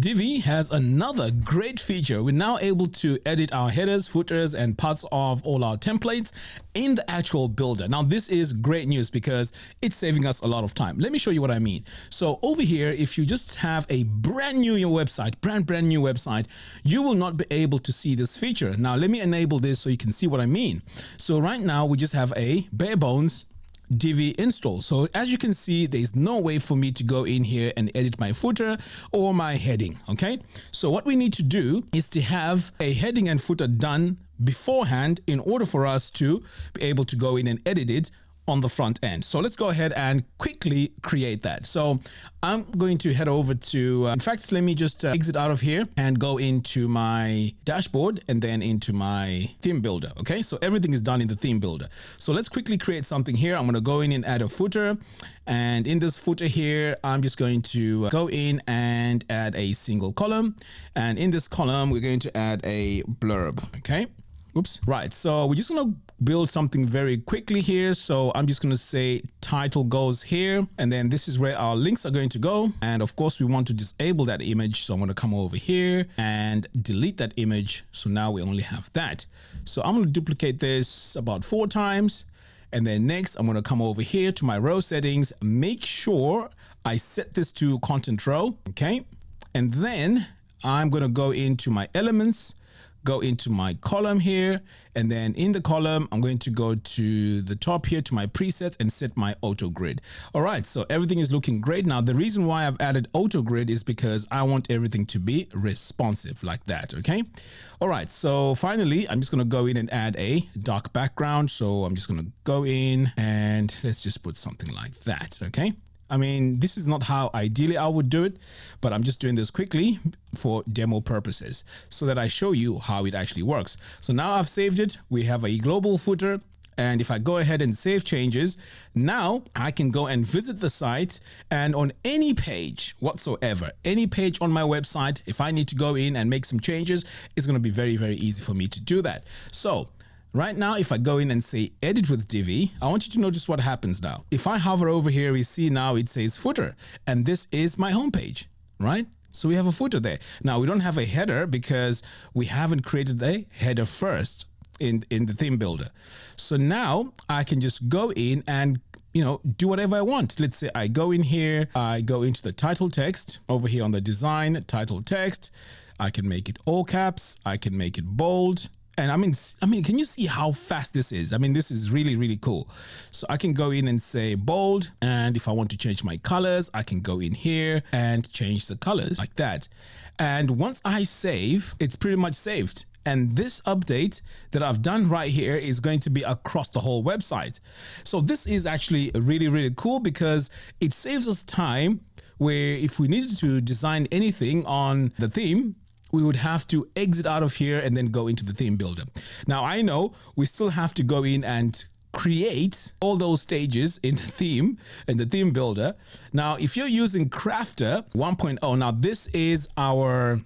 Divi has another great feature. We're now able to edit our headers, footers, and parts of all our templates in the actual builder. Now, this is great news because it's saving us a lot of time. Let me show you what I mean. So over here, if you just have a brand new website, brand new website, you will not be able to see this feature. Now, let me enable this so you can see what I mean. So right now, we just have a bare bones Divi install. So as you can see, there's no way for me to go in here and edit my footer or my heading. Okay. So what we need to do is to have a heading and footer done beforehand in order for us to be able to go in and edit it on the front end. So let's go ahead and quickly create that. So I'm going to head over to, in fact, let me just exit out of here and go into my dashboard and then into my theme builder. Okay, so everything is done in the theme builder. So let's quickly create something here. I'm going to go in and add a footer. And in this footer here, I'm just going to go in and add a single column. And in this column, we're going to add a blurb. Okay. Oops. Right. So we're just going to build something very quickly here. So I'm just going to say title goes here. And then this is where our links are going to go. And of course, we want to disable that image. So I'm going to come over here and delete that image. So now we only have that. So I'm going to duplicate this about 4 times. And then next, I'm going to come over here to my row settings. Make sure I set this to content row. Okay. And then I'm going to go into my elements, go into my column here, and then in the column, I'm going to go to the top here to my presets and set my auto grid. All right, so everything is looking great. Now, the reason why I've added auto grid is because I want everything to be responsive like that, okay? All right, so finally, I'm just gonna go in and add a dark background. So I'm just gonna go in and let's just put something like that, okay? I mean, this is not how ideally I would do it, but I'm just doing this quickly for demo purposes so that I show you how it actually works. So now I've saved it. We have a global footer. And if I go ahead and save changes, now I can go and visit the site, and on any page whatsoever, any page on my website, if I need to go in and make some changes, it's going to be very, very easy for me to do that. So right now, if I go in and say edit with Divi, I want you to notice what happens now. If I hover over here, we see now it says footer, and this is my homepage, right? So we have a footer there. Now we don't have a header because we haven't created a header first in the theme builder. So now I can just go in and do whatever I want. Let's say I go in here, I go into the title text over here on the design title text. I can make it all caps. I can make it bold. And I mean, can you see how fast this is? I mean, this is really, really cool. So I can go in and say bold. And if I want to change my colors, I can go in here and change the colors like that. And once I save, it's pretty much saved. And this update that I've done right here is going to be across the whole website. So this is actually really, really cool because it saves us time where if we needed to design anything on the theme, we would have to exit out of here and then go into the theme builder. Now, I know we still have to go in and create all those stages in the theme builder. Now, if you're using Krafter 1.0, now this is our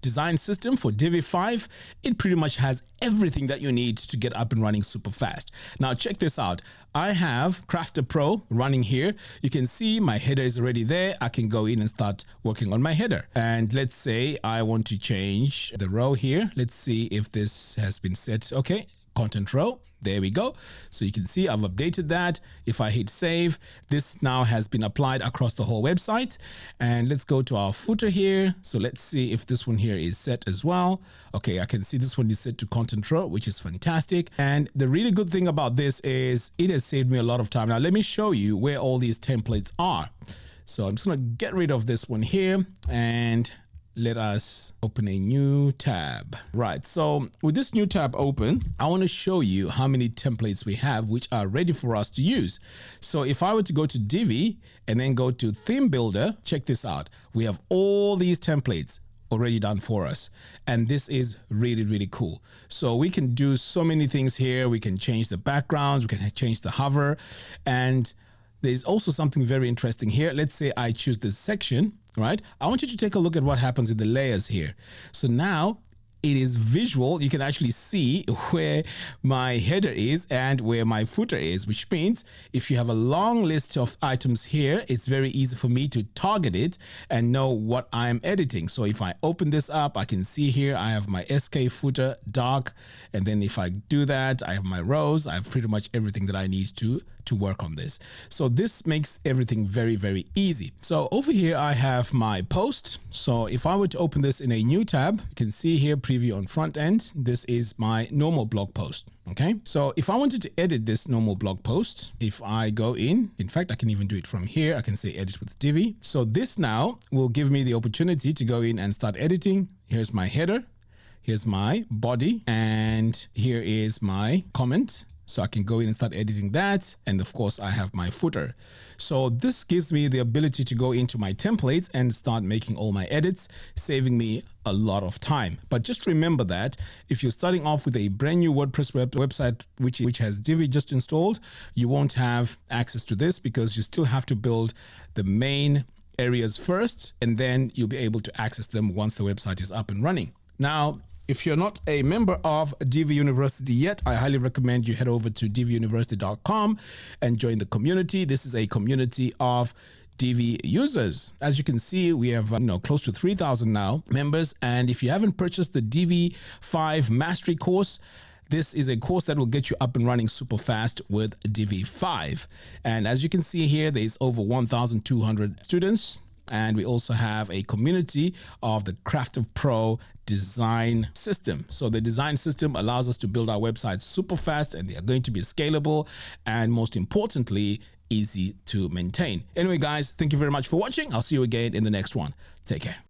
design system for Divi 5. It pretty much has everything that you need to get up and running super fast. Now, check this out. I have Krafter Pro running here. You can see my header is already there. I can go in and start working on my header. And let's say I want to change the row here. Let's see if this has been set. Okay. Content row. There we go. So you can see I've updated that. If I hit save, this now has been applied across the whole website. And let's go to our footer here. So let's see if this one here is set as well. Okay, I can see this one is set to content row, which is fantastic. And the really good thing about this is it has saved me a lot of time. Now let me show you where all these templates are. So I'm just going to get rid of this one here and let us open a new tab. Right, so with this new tab open, I want to show you how many templates we have which are ready for us to use. So if I were to go to Divi and then go to theme builder, check this out. We have all these templates already done for us. And this is really, really cool. So we can do so many things here. We can change the backgrounds, we can change the hover, and there's also something very interesting here. Let's say I choose this section, right? I want you to take a look at what happens in the layers here. So now it is visual. You can actually see where my header is and where my footer is, which means if you have a long list of items here, it's very easy for me to target it and know what I'm editing. So if I open this up, I can see here I have my SK footer dark, and then if I do that, I have my rows. I have pretty much everything that I need to work on this. So this makes everything very, very easy. So over here, I have my post. So if I were to open this in a new tab, you can see here preview on front end. This is my normal blog post. Okay. So if I wanted to edit this normal blog post, if I go in fact, I can even do it from here. I can say edit with Divi. So this now will give me the opportunity to go in and start editing. Here's my header. Here's my body, and here is my comment. So I can go in and start editing that. And of course, I have my footer. So this gives me the ability to go into my templates and start making all my edits, saving me a lot of time. But just remember that if you're starting off with a brand new WordPress website, which has Divi just installed, you won't have access to this because you still have to build the main areas first, and then you'll be able to access them once the website is up and running. Now, if you're not a member of Divi University yet, I highly recommend you head over to diviuniversity.com and join the community. This is a community of Divi users. As you can see, we have close to 3,000 now members. And if you haven't purchased the Divi 5 Mastery course, this is a course that will get you up and running super fast with Divi 5. And as you can see here, there's over 1,200 students. And we also have a community of the Crafter Pro design system. So the design system allows us to build our websites super fast, and they are going to be scalable and, most importantly, easy to maintain. Anyway, guys, thank you very much for watching. I'll see you again in the next one. Take care.